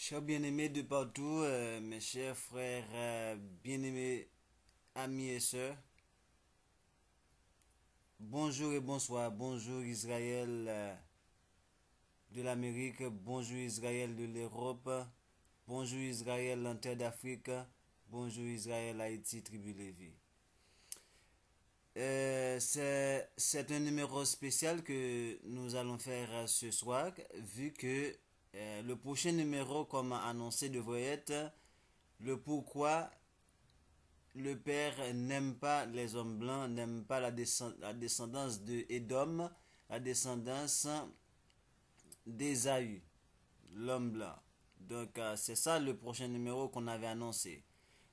Chers bien-aimés de partout, mes chers frères, bien-aimés amis et sœurs, bonjour et bonsoir, bonjour Israël de l'Amérique, bonjour Israël de l'Europe, bonjour Israël en terre d'Afrique, bonjour Israël Haïti, tribu Lévi. C'est un numéro spécial que nous allons faire ce soir, vu que le prochain numéro, comme annoncé, devrait être le pourquoi le Père n'aime pas les hommes blancs, n'aime pas la descendance de Édom, la descendance d'Ésaü, l'homme blanc. Donc c'est ça le prochain numéro qu'on avait annoncé.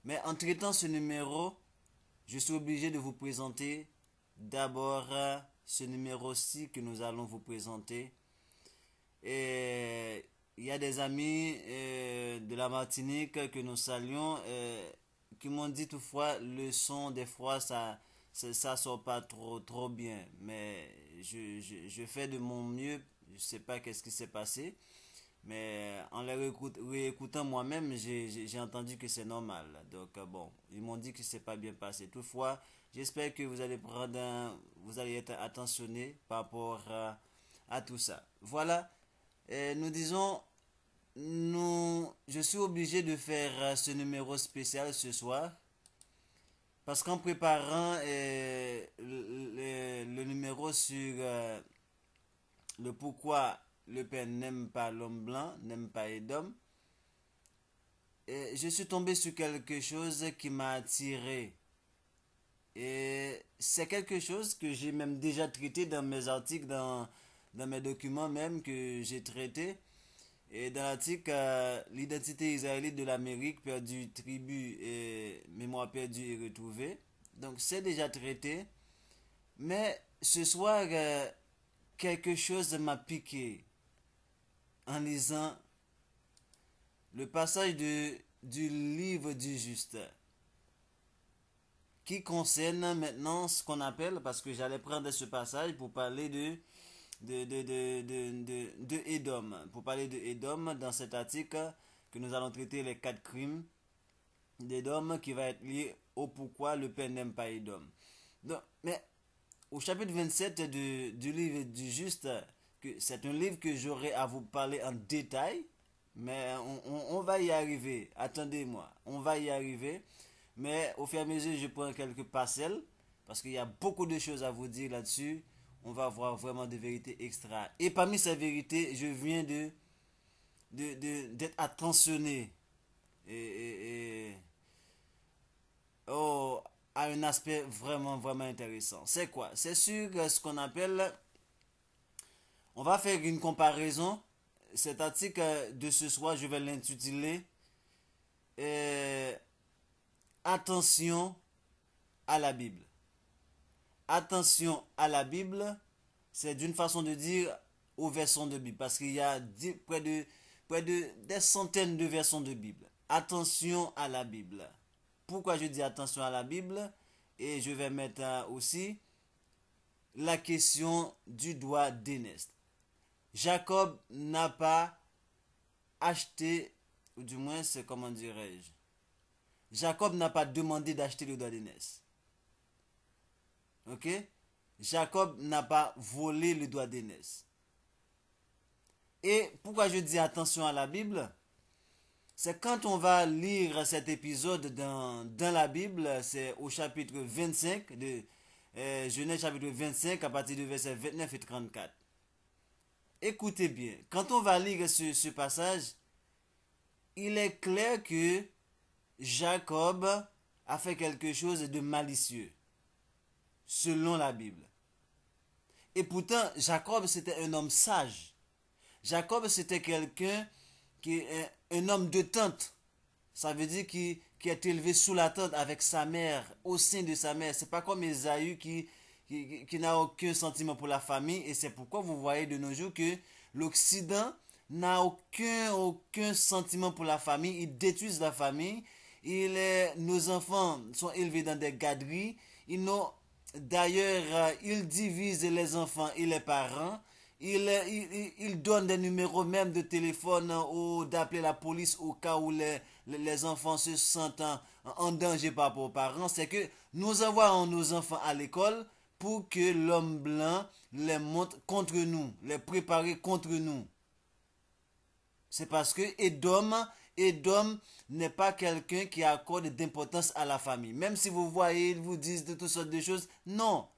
Mais en traitant ce numéro, je suis obligé de vous présenter d'abord ce numéro-ci que nous allons vous présenter. Et il y a des amis de la Martinique que nous saluons qui m'ont dit toutefois le son des fois ça sort pas trop bien. Mais je fais de mon mieux. Je sais pas qu'est-ce qui s'est passé. Mais en les réécoutant moi-même, j'ai entendu que c'est normal. Donc bon, ils m'ont dit que c'est pas bien passé. Toutefois, j'espère que vous allez vous allez être attentionné par rapport à tout ça. Voilà. Nous disons, je suis obligé de faire ce numéro spécial ce soir parce qu'en préparant le numéro sur le pourquoi le Père n'aime pas l'homme blanc, n'aime pas Édom, je suis tombé sur quelque chose qui m'a attiré. Et c'est quelque chose que j'ai même déjà traité dans mes articles, dans mes documents même que j'ai traités. Et dans l'article l'identité israélite de l'Amérique, perdue, tribu et mémoire perdue et retrouvée. Donc c'est déjà traité. Mais ce soir, quelque chose m'a piqué en lisant le passage du livre du juste qui concerne maintenant ce qu'on appelle, parce que j'allais prendre ce passage pour parler de Édom, pour parler de Édom dans cet article que nous allons traiter les 4 crimes d'Édom qui va être lié au pourquoi le Père n'aime pas Édom. Donc, mais au chapitre 27 du livre du juste, c'est un livre que j'aurai à vous parler en détail, mais on va y arriver. Attendez-moi, on va y arriver. Mais au fur et à mesure, je prends quelques parcelles, parce qu'il y a beaucoup de choses à vous dire là-dessus. On va voir vraiment des vérités extra. Et parmi ces vérités, je viens d'être attentionné à un aspect vraiment intéressant. C'est quoi? C'est sur ce qu'on appelle... On va faire une comparaison. Cet article de ce soir, je vais l'intituler Attention à la Bible. Attention à la Bible, c'est d'une façon de dire aux versets de Bible, parce qu'il y a près de des centaines de versets de Bible. Attention à la Bible. Pourquoi je dis attention à la Bible? Et je vais mettre aussi la question du droit d'aînesse. Jacob n'a pas acheté, ou du moins c'est comment dirais-je, Jacob n'a pas demandé d'acheter le droit d'aînesse. Ok? Jacob n'a pas volé le droit d'aînesse. Et pourquoi je dis attention à la Bible? C'est quand on va lire cet épisode dans la Bible, c'est au chapitre 25 de Genèse chapitre 25 à partir du verset 29 et 34. Écoutez bien, quand on va lire ce passage, il est clair que Jacob a fait quelque chose de malicieux, selon la Bible. Et pourtant, Jacob, c'était un homme sage. Jacob, c'était quelqu'un qui est un homme de tente. Ça veut dire qui est élevé sous la tente avec sa mère, au sein de sa mère. C'est pas comme Ésaü qui n'a aucun sentiment pour la famille. Et c'est pourquoi vous voyez de nos jours que l'Occident n'a aucun sentiment pour la famille. Ils détruisent la famille. Nos enfants sont élevés dans des garderies. D'ailleurs, ils divisent les enfants et les parents. Il donne des numéros même de téléphone ou d'appeler la police au cas où les enfants se sentent en danger par rapport aux parents. C'est que nous envoyons nos enfants à l'école pour que l'homme blanc les monte contre nous, les préparer contre nous. C'est parce que Edom n'est pas quelqu'un qui accorde d'importance à la famille. Même si vous voyez, ils vous disent de toutes sortes de choses. Non,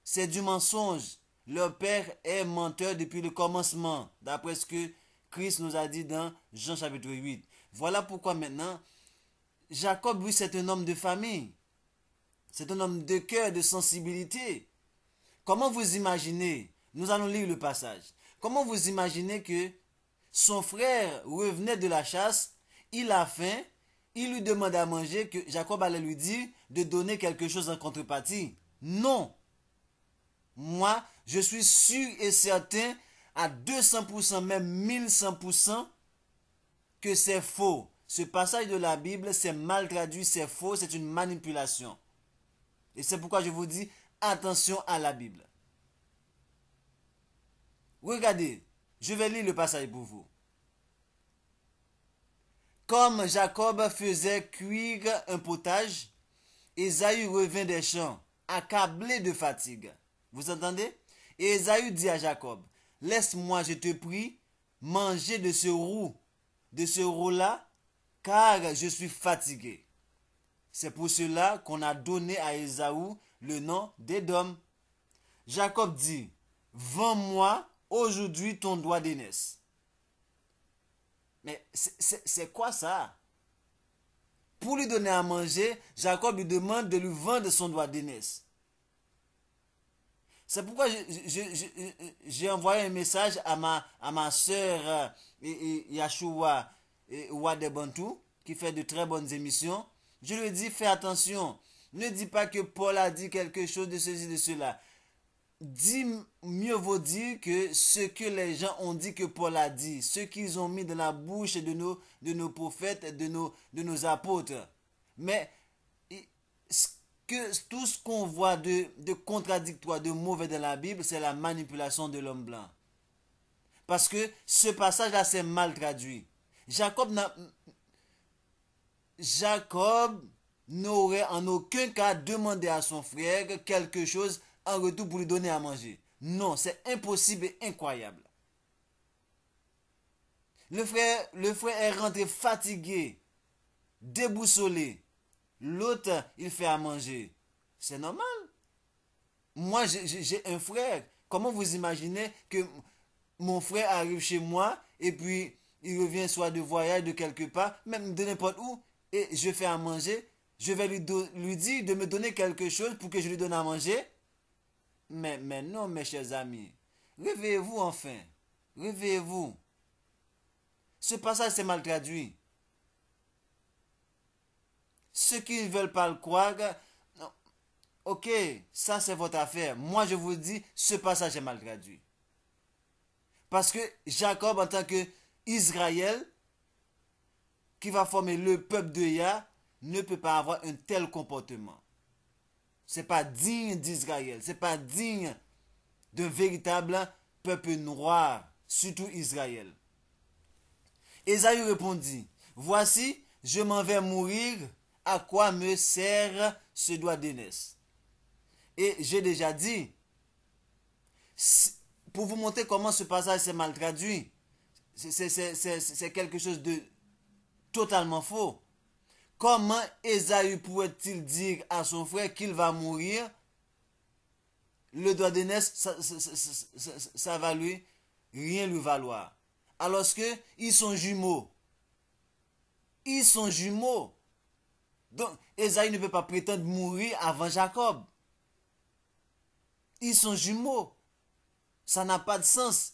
c'est du mensonge. Leur père est menteur depuis le commencement, d'après ce que Christ nous a dit dans Jean chapitre 8. Voilà pourquoi maintenant, Jacob, lui, c'est un homme de famille. C'est un homme de cœur, de sensibilité. Comment vous imaginez, nous allons lire le passage, comment vous imaginez que son frère revenait de la chasse, il a faim, il lui demande à manger, que Jacob allait lui dire de donner quelque chose en contrepartie? Non. Moi, je suis sûr et certain à 200%, même 1100%, que c'est faux. Ce passage de la Bible, c'est mal traduit, c'est faux, c'est une manipulation. Et c'est pourquoi je vous dis, attention à la Bible. Regardez, je vais lire le passage pour vous. Comme Jacob faisait cuire un potage, Ésaü revint des champs, accablé de fatigue. Vous entendez? Et Ésaü dit à Jacob, laisse-moi, je te prie, manger de ce roux-là, car je suis fatigué. C'est pour cela qu'on a donné à Ésaü le nom d'Édom. Jacob dit, vends-moi aujourd'hui ton doigt d'aînesse. Mais c'est quoi ça? Pour lui donner à manger, Jacob lui demande de lui vendre son doigt d'aînesse. C'est pourquoi j'ai envoyé un message à ma soeur Yashua Wadebantou, qui fait de très bonnes émissions. Je lui ai dit, fais attention. Ne dis pas que Paul a dit quelque chose de ceci, de cela. Mieux vaut dire que ce que les gens ont dit que Paul a dit, ce qu'ils ont mis dans la bouche de nos prophètes, de nos apôtres. Mais tout ce qu'on voit de contradictoire, de mauvais dans la Bible, c'est la manipulation de l'homme blanc. Parce que ce passage-là, c'est mal traduit. Jacob n'aurait en aucun cas demandé à son frère quelque chose en retour pour lui donner à manger. Non, c'est impossible et incroyable. Le frère est rentré fatigué, déboussolé. L'autre, il fait à manger. C'est normal. Moi, j'ai un frère. Comment vous imaginez que mon frère arrive chez moi et puis il revient soit de voyage, de quelque part, même de n'importe où, et je fais à manger, je vais lui dire de me donner quelque chose pour que je lui donne à manger? Mais non, mes chers amis. Réveillez-vous enfin. Réveillez-vous. Ce passage, c'est mal traduit. Ceux qui ne veulent pas le croire, ok, ça c'est votre affaire. Moi, je vous dis, ce passage est mal traduit. Parce que Jacob, en tant qu'Israël, qui va former le peuple de Yah, ne peut pas avoir un tel comportement. Ce n'est pas digne d'Israël. Ce n'est pas digne d'un véritable peuple noir, surtout Israël. Ésaü répondit, voici, je m'en vais mourir, à quoi me sert ce doigt d'aînesse? Et j'ai déjà dit, pour vous montrer comment ce passage s'est mal traduit, c'est quelque chose de totalement faux. Comment Ésaü pourrait-il dire à son frère qu'il va mourir? Le doigt d'aînesse, ça va rien lui valoir. Alors qu'ils sont jumeaux. Ils sont jumeaux. Donc, Ésaü ne peut pas prétendre mourir avant Jacob. Ils sont jumeaux. Ça n'a pas de sens.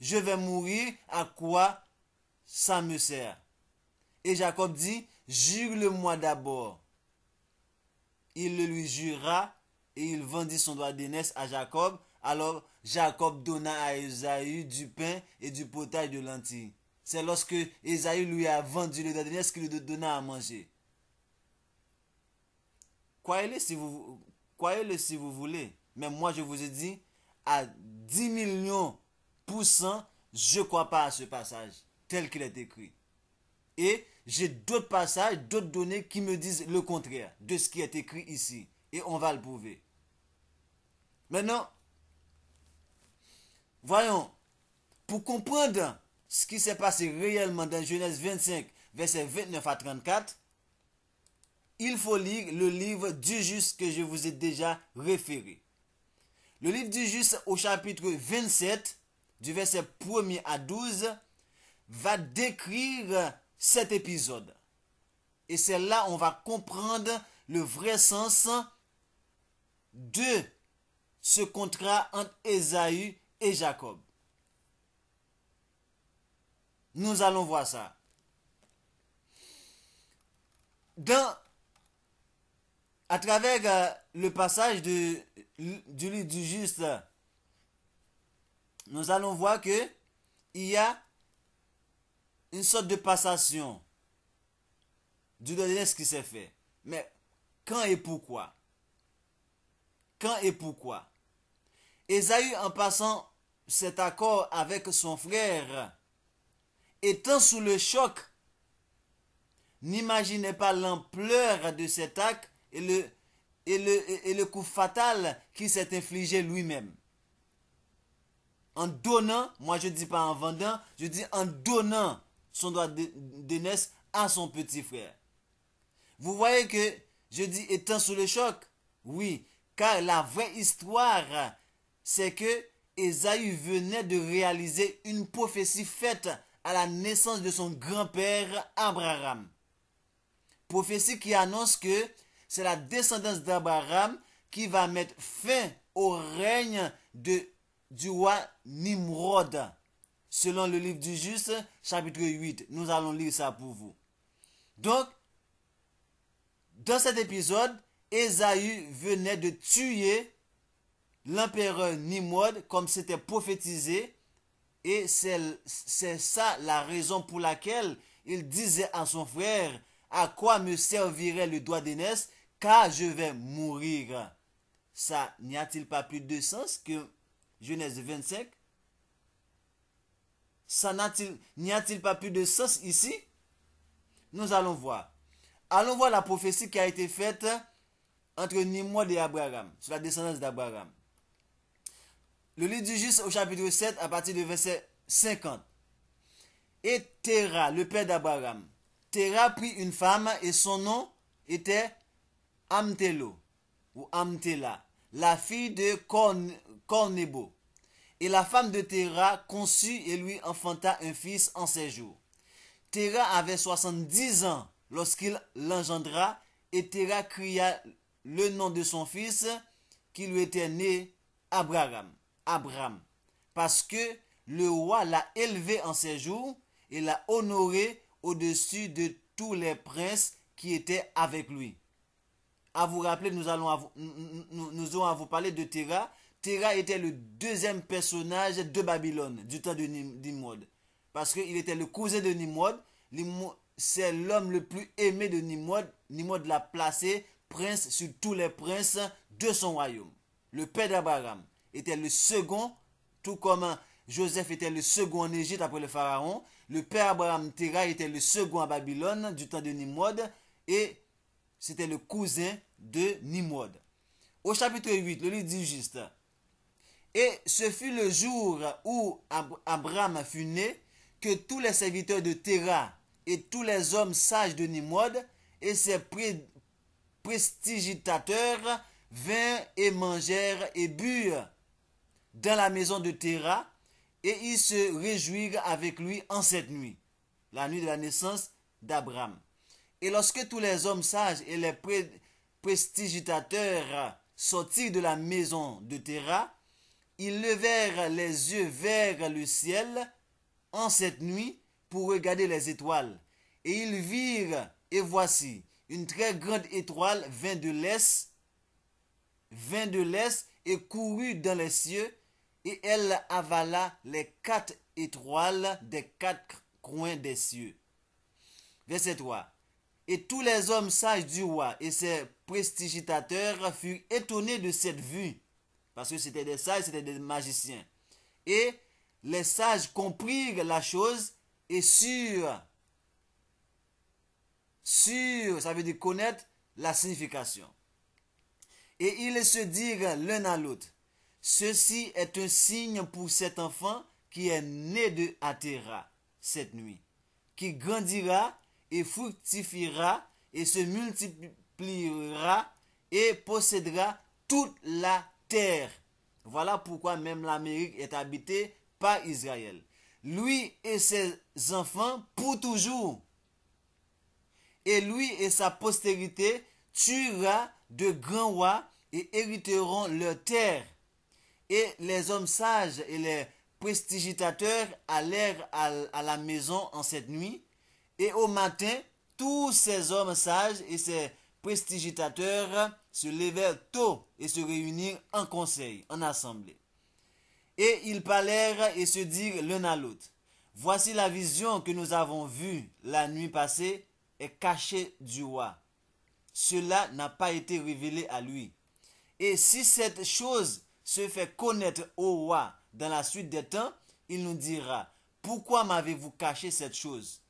Je vais mourir, à quoi ça me sert? Et Jacob dit, jure-le-moi d'abord. Il le lui jura et il vendit son doigt d'aînesse à Jacob. Alors Jacob donna à Ésaü du pain et du potage de lentilles. C'est lorsque Ésaü lui a vendu le doigt d'aînesse qu'il lui donna à manger. Croyez-le si vous voulez. Mais moi je vous ai dit, à 10 millions %, je ne crois pas à ce passage tel qu'il est écrit. Et j'ai d'autres passages, d'autres données qui me disent le contraire de ce qui est écrit ici. Et on va le prouver. Maintenant, voyons, pour comprendre ce qui s'est passé réellement dans Genèse 25, versets 29 à 34, il faut lire le livre du Juste que je vous ai déjà référé. Le livre du Juste au chapitre 27, du verset 1er à 12, va décrire cet épisode. Et c'est là on va comprendre le vrai sens de ce contrat entre Ésaü et Jacob. Nous allons voir ça. À travers le passage du livre du Juste, nous allons voir que il y a une sorte de passation du donné qui s'est fait. Mais quand et pourquoi? Quand et pourquoi? Ésaü, en passant cet accord avec son frère, étant sous le choc, n'imaginait pas l'ampleur de cet acte et le coup fatal qu'il s'est infligé lui-même. En donnant, moi je ne dis pas en vendant, je dis en donnant son droit d'aînesse à son petit frère. Vous voyez que je dis étant sous le choc? Oui, car la vraie histoire, c'est que Ésaü venait de réaliser une prophétie faite à la naissance de son grand-père Abraham. Prophétie qui annonce que c'est la descendance d'Abraham qui va mettre fin au règne du roi Nimrod. Selon le livre du Juste, chapitre 8. Nous allons lire ça pour vous. Donc, dans cet épisode, Ésaü venait de tuer l'empereur Nimrod comme c'était prophétisé. Et c'est ça la raison pour laquelle il disait à son frère, à quoi me servirait le droit d'aînesse, car je vais mourir. Ça, n'y a-t-il pas plus de sens que Genèse 25? N'y a-t-il pas plus de sens ici? Nous allons voir. Allons voir la prophétie qui a été faite entre Nimrod et Abraham, sur la descendance d'Abraham. Le livre du Juste au chapitre 7 à partir du verset 50. Et Téra, le père d'Abraham. Téra prit une femme et son nom était Amtélo ou Amtéla, la fille de Cornébo. Et la femme de Téra conçut et lui enfanta un fils en ses jours. Téra avait 70 ans lorsqu'il l'engendra et Téra cria le nom de son fils qui lui était né Abraham, parce que le roi l'a élevé en ses jours et l'a honoré au-dessus de tous les princes qui étaient avec lui. À vous rappeler, nous allons à vous parler de Téra. Téra était le deuxième personnage de Babylone du temps de Nimrod. Parce qu'il était le cousin de Nimrod. C'est l'homme le plus aimé de Nimrod. Nimrod l'a placé prince sur tous les princes de son royaume. Le père d'Abraham était le second, tout comme Joseph était le second en Égypte après le pharaon. Le père Abraham, Téra, était le second à Babylone du temps de Nimrod. Et c'était le cousin de Nimrod. Au chapitre 8, le livre du Juste. Et ce fut le jour où Abraham fut né, que tous les serviteurs de Téra et tous les hommes sages de Nimrod et ses prestigitateurs vinrent et mangèrent et burent dans la maison de Téra, et ils se réjouirent avec lui en cette nuit, la nuit de la naissance d'Abraham. Et lorsque tous les hommes sages et les prestigitateurs sortirent de la maison de Téra, ils levèrent les yeux vers le ciel en cette nuit pour regarder les étoiles. Et ils virent, et voici, une très grande étoile vint de l'est et courut dans les cieux, et elle avala les 4 étoiles des 4 coins des cieux. Verset 3. Et tous les hommes sages du roi et ses prestigitateurs furent étonnés de cette vue, Parce que c'était des sages, c'était des magiciens. Et les sages comprirent la chose et sûrent, ça veut dire connaître la signification. Et ils se dirent l'un à l'autre, ceci est un signe pour cet enfant qui est né de Athéra cette nuit, qui grandira et fructifiera et se multipliera et possédera toute la terre. Voilà pourquoi même l'Amérique est habitée par Israël. Lui et ses enfants pour toujours. Et lui et sa postérité tuera de grands rois et hériteront leur terre. Et les hommes sages et les prestigitateurs allèrent à la maison en cette nuit. Et au matin, tous ces hommes sages et ces prestigitateurs se levèrent tôt et se réunirent en conseil, en assemblée. Et ils parlèrent et se dirent l'un à l'autre, voici la vision que nous avons vue la nuit passée est cachée du roi. Cela n'a pas été révélé à lui. Et si cette chose se fait connaître au roi dans la suite des temps, il nous dira, pourquoi m'avez-vous caché cette chose?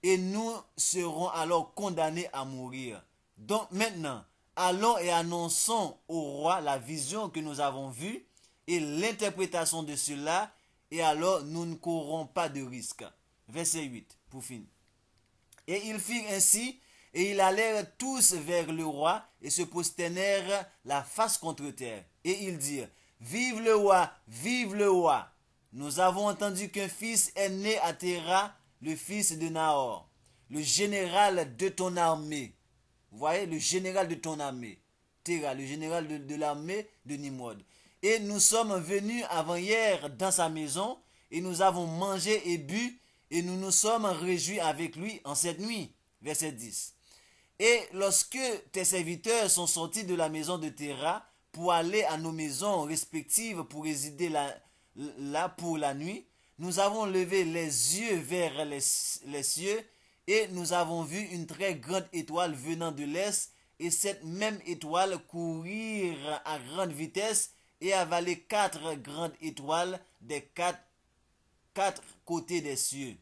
Et nous serons alors condamnés à mourir. Donc maintenant, allons et annonçons au roi la vision que nous avons vue et l'interprétation de cela, et alors nous ne courrons pas de risque. Verset 8, pour finir. Et ils firent ainsi, et ils allèrent tous vers le roi, et se prosternèrent la face contre terre. Et ils dirent, vive le roi, vive le roi. Nous avons entendu qu'un fils est né à Téra, le fils de Nahor, le général de ton armée. Vous voyez, le général de ton armée. Téra, le général de l'armée de Nimrod. Et nous sommes venus avant-hier dans sa maison, et nous avons mangé et bu, et nous nous sommes réjouis avec lui en cette nuit. Verset 10. Et lorsque tes serviteurs sont sortis de la maison de Téra pour aller à nos maisons respectives pour résider là pour la nuit, nous avons levé les yeux vers les cieux et nous avons vu une très grande étoile venant de l'est, et cette même étoile courir à grande vitesse et avaler 4 grandes étoiles des quatre côtés des cieux.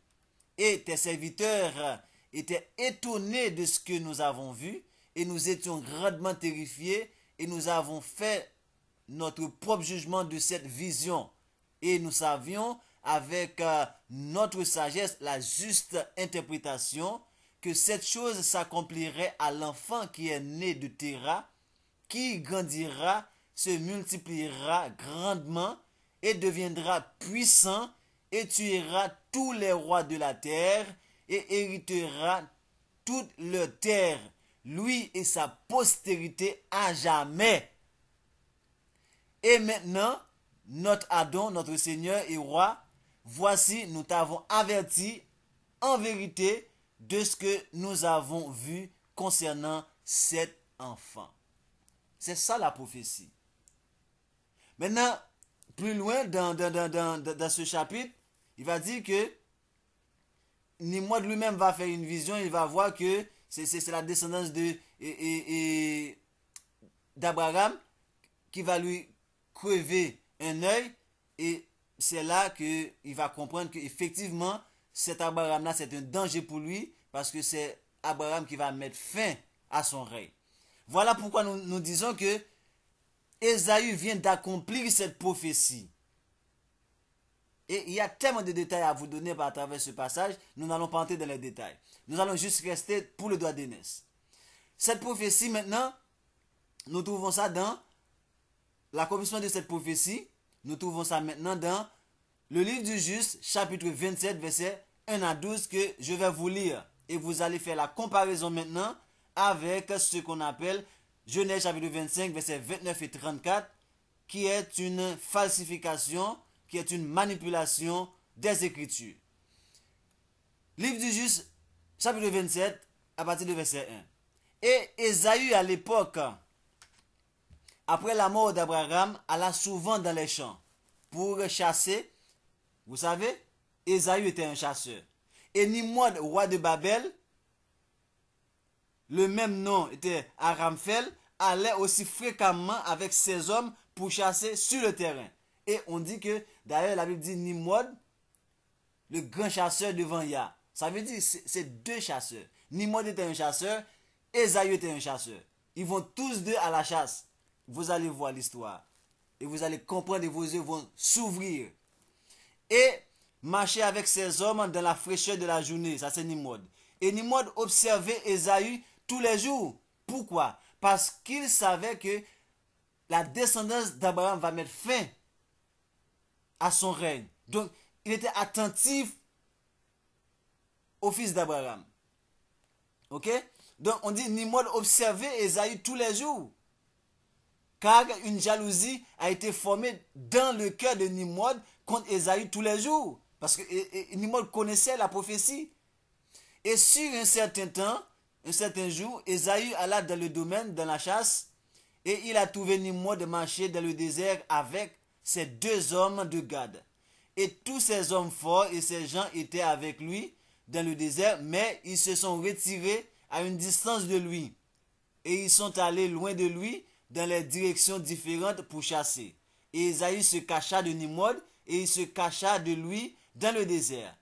Et tes serviteurs étaient étonnés de ce que nous avons vu, et nous étions grandement terrifiés, et nous avons fait notre propre jugement de cette vision. Et nous savions avec notre sagesse la juste interprétation que cette chose s'accomplirait à l'enfant qui est né de Téra, qui grandira, se multipliera grandement et deviendra puissant et tuera tous les rois de la terre et héritera toute leur terre, lui et sa postérité à jamais. Et maintenant, notre Adon, notre Seigneur et Roi, voici, nous t'avons averti en vérité de ce que nous avons vu concernant cet enfant. C'est ça la prophétie. Maintenant, plus loin dans ce chapitre, il va dire que Nimrod lui-même va faire une vision, il va voir que c'est la descendance d'Abraham qui va lui crever un œil, et c'est là qu'il va comprendre qu'effectivement, cet Abraham-là, c'est un danger pour lui, parce que c'est Abraham qui va mettre fin à son règne. Voilà pourquoi nous disons que Ésaü vient d'accomplir cette prophétie. Et il y a tellement de détails à vous donner à travers ce passage, nous n'allons pas entrer dans les détails. Nous allons juste rester pour le droit d'aînesse. Cette prophétie maintenant, nous trouvons ça dans l'accomplissement de cette prophétie, nous trouvons ça maintenant dans le livre du Juste, chapitre 27, versets 1 à 12, que je vais vous lire. Et vous allez faire la comparaison maintenant avec ce qu'on appelle Genèse chapitre 25, versets 29 et 34, qui est une falsification, qui est une manipulation des Écritures. Livre du Juste, chapitre 27, à partir du verset 1. Et Ésaü, à l'époque, après la mort d'Abraham, alla souvent dans les champs pour chasser. Vous savez, Ésaü était un chasseur. Et Nimrod, roi de Babel, le même nom était Aramphel, allait aussi fréquemment avec ses hommes pour chasser sur le terrain. Et on dit que, d'ailleurs, la Bible dit Nimrod, le grand chasseur devant Yah. Ça veut dire c'est deux chasseurs. Nimrod était un chasseur, Ésaü était un chasseur. Ils vont tous deux à la chasse. Vous allez voir l'histoire. Et vous allez comprendre et vos yeux vont s'ouvrir. Et marcher avec ces hommes dans la fraîcheur de la journée. Ça c'est Nimrod. Et Nimrod observait Ésaü tous les jours. Pourquoi? Parce qu'il savait que la descendance d'Abraham va mettre fin à son règne. Donc, il était attentif au fils d'Abraham. Ok? Donc, on dit Nimrod observait Ésaü tous les jours. Car une jalousie a été formée dans le cœur de Nimrod contre Ésaü tous les jours. Parce que Nimrod connaissait la prophétie. Et sur un certain temps, un certain jour, Ésaü alla dans le domaine, dans la chasse, et il a trouvé Nimrod marcher dans le désert avec ces deux hommes de Gad. Et tous ces hommes forts et ces gens étaient avec lui dans le désert, mais ils se sont retirés à une distance de lui. Et ils sont allés loin de lui dans les directions différentes pour chasser. Et Ésaü se cacha de Nimrod et il se cacha de lui dans le désert.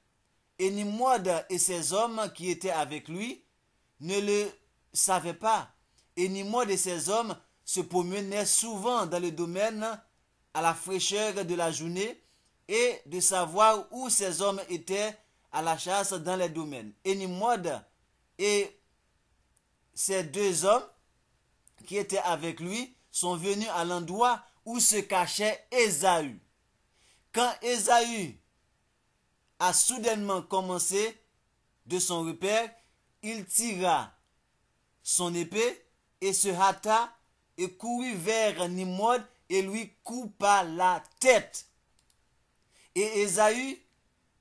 Et Nimrod et ses hommes qui étaient avec lui ne le savaient pas. Et Nimrod et ses hommes se promenaient souvent dans le domaine à la fraîcheur de la journée et de savoir où ces hommes étaient à la chasse dans les domaines. Et Nimrod et ces deux hommes qui étaient avec lui sont venus à l'endroit où se cachait Ésaü. Quand Ésaü a soudainement commencé de son repère, il tira son épée et se hâta et courut vers Nimrod et lui coupa la tête. Et Ésaü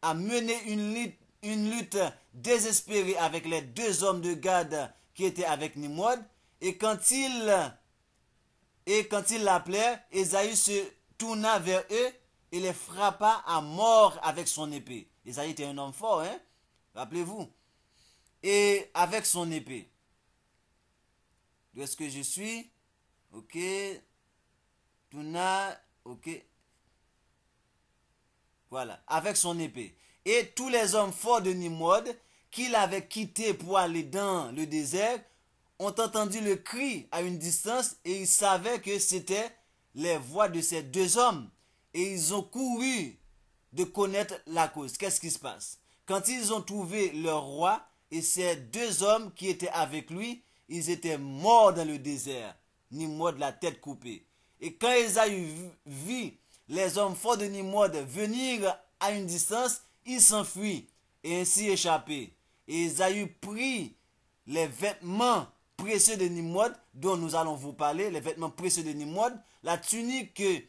a mené une lutte désespérée avec les deux hommes de Gad qui étaient avec Nimrod. Et quand ils l'appelèrent, Ésaü se tourna vers eux et les frappa à mort avec son épée. Ésaü était un homme fort, hein? Rappelez-vous. Et avec son épée. D'où est-ce que je suis? Ok. Tourna. Ok. Voilà. Avec son épée. Et tous les hommes forts de Nimrod, qu'il avait quittés pour aller dans le désert, ont entendu le cri à une distance et ils savaient que c'était les voix de ces deux hommes. Et ils ont couru de connaître la cause. Qu'est-ce qui se passe? Quand ils ont trouvé leur roi et ces deux hommes qui étaient avec lui, ils étaient morts dans le désert, Nimrod la tête coupée. Et quand Ésaü vit les hommes forts de Nimrod venir à une distance, il s'enfuit et ainsi échappé. Et Ésaü prit les vêtements précieux de Nimrod, dont nous allons vous parler, les vêtements précieux de Nimrod, la tunique que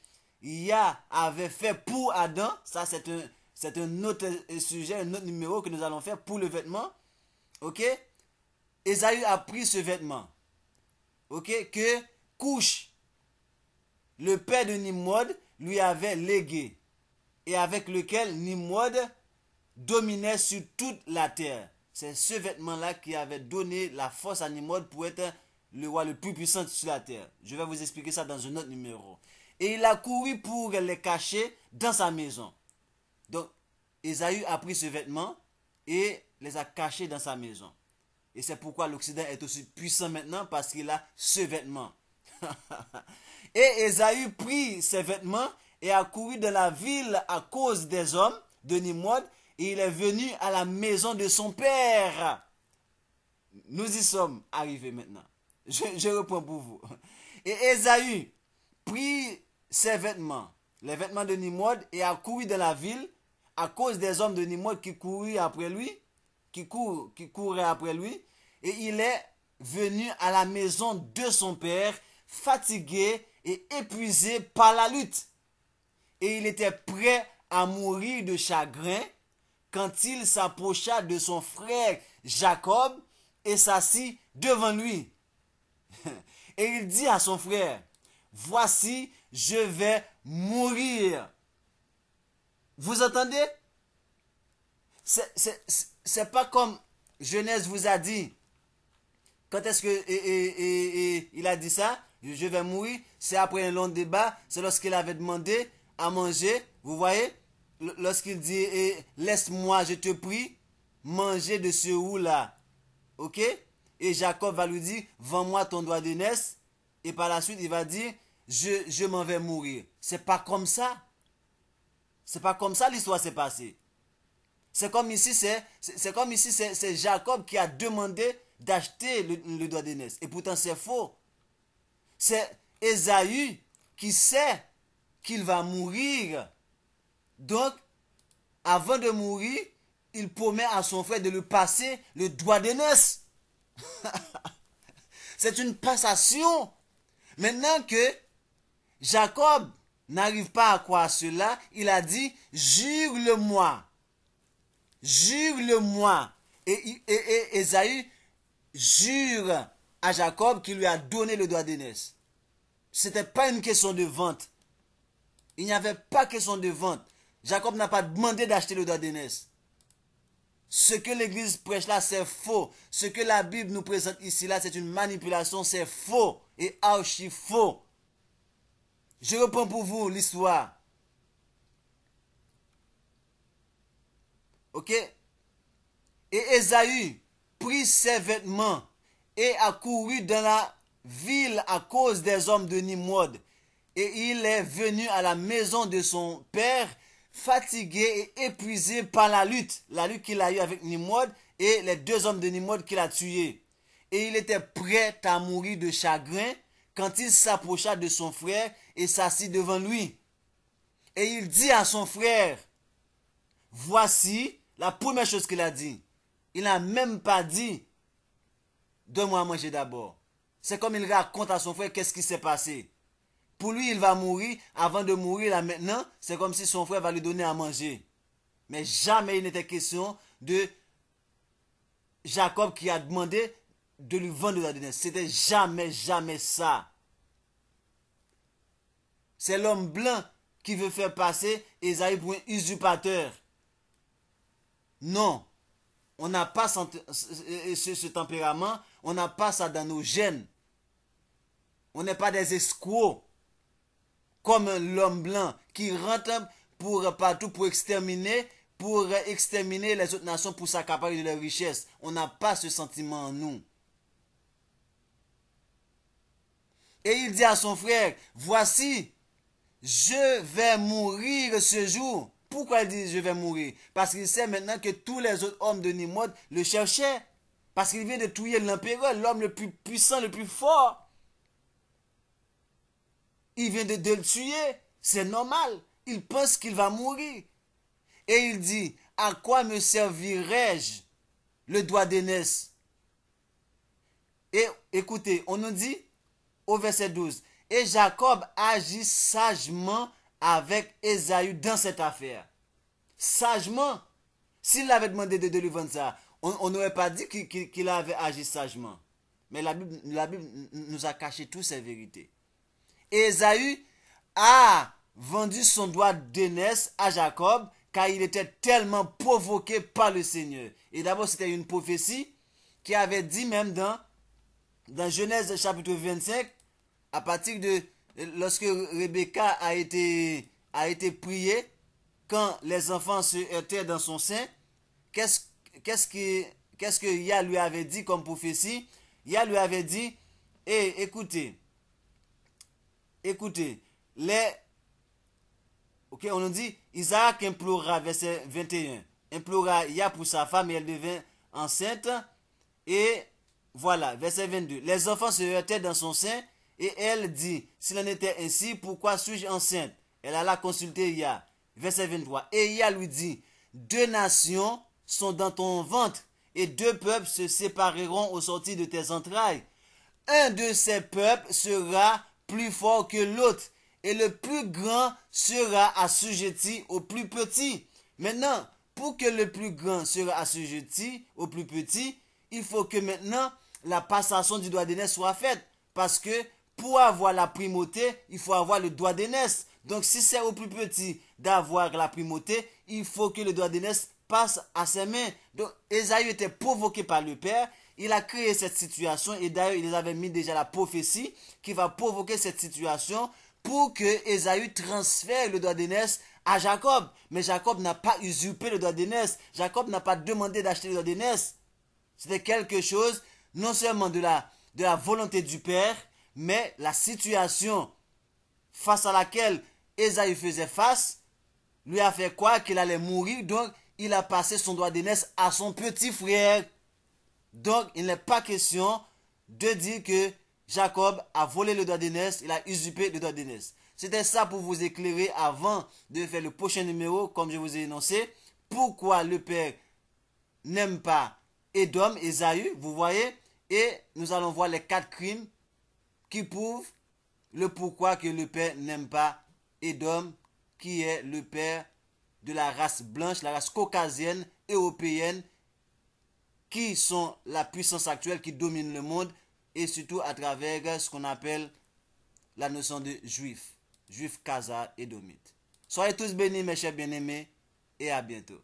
Yah avait fait pour Adam, ça c'est un autre sujet, un autre numéro que nous allons faire pour le vêtement, ok? Ésaü a pris ce vêtement, ok, que Couche, le père de Nimrod, lui avait légué, et avec lequel Nimrod dominait sur toute la terre. C'est ce vêtement-là qui avait donné la force à Nimrod pour être le roi le plus puissant sur la terre. Je vais vous expliquer ça dans un autre numéro. Et il a couru pour les cacher dans sa maison. Donc, Ésaü a pris ce vêtement et les a cachés dans sa maison. Et c'est pourquoi l'Occident est aussi puissant maintenant, parce qu'il a ce vêtement. Et Ésaü prit ses vêtements et a couru dans la ville à cause des hommes de Nimrod. Et il est venu à la maison de son père. Nous y sommes arrivés maintenant. Je reprends pour vous. Et Ésaü prit ses vêtements, les vêtements de Nimrod, et a couru dans la ville à cause des hommes de Nimrod qui couraient après lui, qui couraient après lui. Et il est venu à la maison de son père, fatigué et épuisé par la lutte. Et il était prêt à mourir de chagrin quand il s'approcha de son frère Jacob et s'assit devant lui. Et il dit à son frère, voici, je vais mourir. Vous entendez? C'est pas comme Genèse vous a dit. Quand est-ce que il a dit ça? je vais mourir. C'est après un long débat, c'est lorsqu'il avait demandé à manger, vous voyez, lorsqu'il dit, laisse-moi, je te prie, manger de ce roux-là. Ok? Et Jacob va lui dire, vends-moi ton doigt d'aînesse. Et par la suite, il va dire, je m'en vais mourir. C'est pas comme ça. C'est pas comme ça l'histoire s'est passée. C'est comme ici, c'est Jacob qui a demandé d'acheter le doigt d'aînesse. Et pourtant, c'est faux. C'est Ésaü qui sait qu'il va mourir. Donc, avant de mourir, il promet à son frère de lui passer le doigt d'aînesse. C'est une passation. Maintenant que Jacob n'arrive pas à croire cela, il a dit, jure-le-moi. Jure-le-moi. Et Ésaü jure à Jacob qui lui a donné le doigt d'aînesse. Ce n'était pas une question de vente. Il n'y avait pas question de vente. Jacob n'a pas demandé d'acheter le doigt d'aînesse. Ce que l'Église prêche là, c'est faux. Ce que la Bible nous présente ici là, c'est une manipulation, c'est faux et archi faux. Je reprends pour vous l'histoire. Ok? Et Ésaü prit ses vêtements et accourut dans la ville à cause des hommes de Nimrod. Et il est venu à la maison de son père, fatigué et épuisé par la lutte qu'il a eue avec Nimrod et les deux hommes de Nimrod qu'il a tués. Et il était prêt à mourir de chagrin quand il s'approcha de son frère et s'assit devant lui. Et il dit à son frère, voici la première chose qu'il a dit. Il n'a même pas dit, donne-moi à manger d'abord. C'est comme il raconte à son frère qu'est-ce qui s'est passé. Pour lui, il va mourir. Avant de mourir, là maintenant, c'est comme si son frère va lui donner à manger. Mais jamais il n'était question de Jacob qui a demandé de lui vendre de la dîner. C'était jamais, jamais ça. C'est l'homme blanc qui veut faire passer Ésaü pour un usurpateur. Non. On n'a pas ce tempérament. On n'a pas ça dans nos gènes. On n'est pas des escrocs. Comme l'homme blanc qui rentre partout pour exterminer les autres nations pour s'accaparer de leurs richesses. On n'a pas ce sentiment en nous. Et il dit à son frère, voici, je vais mourir ce jour. Pourquoi il dit je vais mourir? Parce qu'il sait maintenant que tous les autres hommes de Nimrod le cherchaient. Parce qu'il vient de tuer l'empereur, l'homme le plus puissant, le plus fort. Il vient de le tuer. C'est normal. Il pense qu'il va mourir. Et il dit, à quoi me servirai-je le doigt d'aînesse? Et écoutez, on nous dit au verset 12, et Jacob agit sagement avec Ésaü dans cette affaire. Sagement. S'il avait demandé de lui vendre ça, on n'aurait pas dit qu'il avait agi sagement. Mais la Bible nous a caché toutes ces vérités. Ésaü a vendu son doigt d'aînesse à Jacob car il était tellement provoqué par le Seigneur. Et d'abord, c'était une prophétie qui avait dit même dans Genèse chapitre 25, à partir de lorsque Rebecca a été priée, quand les enfants se heurtaient dans son sein, qu'est-ce que Yah lui avait dit comme prophétie? Yah lui avait dit, écoutez, ok, on nous dit, Isaac implora, verset 21, implora Yah pour sa femme et elle devint enceinte. Et voilà, verset 22, les enfants se heurtaient dans son sein et elle dit, s'il en était ainsi, pourquoi suis-je enceinte? Elle alla consulter Yah. Verset 23, et Yah lui dit, deux nations sont dans ton ventre et deux peuples se sépareront au sortir de tes entrailles. Un de ces peuples sera plus fort que l'autre et le plus grand sera assujetti au plus petit. Maintenant, pour que le plus grand sera assujetti au plus petit, il faut que maintenant la passation du doigt d'aînesse soit faite. Parce que pour avoir la primauté, il faut avoir le doigt d'aînesse. Donc si c'est au plus petit d'avoir la primauté, il faut que le doigt d'aînesse passe à ses mains. Donc Ésaü était provoqué par le père il a créé cette situation et d'ailleurs il avait mis déjà la prophétie qui va provoquer cette situation pour que Ésaü transfère le droit d'aînesse à Jacob. Mais Jacob n'a pas usurpé le droit d'aînesse. Jacob n'a pas demandé d'acheter le droit d'aînesse. C'était quelque chose non seulement de la volonté du père, mais la situation face à laquelle Ésaü faisait face lui a fait croire qu'il allait mourir, donc il a passé son droit d'aînesse à son petit frère. Donc il n'est pas question de dire que Jacob a volé le droit d'aînesse, il a usurpé le droit d'aînesse. C'était ça pour vous éclairer avant de faire le prochain numéro, comme je vous ai énoncé. Pourquoi le père n'aime pas Édom, Ésaü, vous voyez. Et nous allons voir les 4 crimes qui prouvent le pourquoi que le père n'aime pas Édom, qui est le père de la race blanche, la race caucasienne, européenne, qui sont la puissance actuelle qui domine le monde, et surtout à travers ce qu'on appelle la notion de juif, juif khazar et édomite. Soyez tous bénis mes chers bien-aimés, et à bientôt.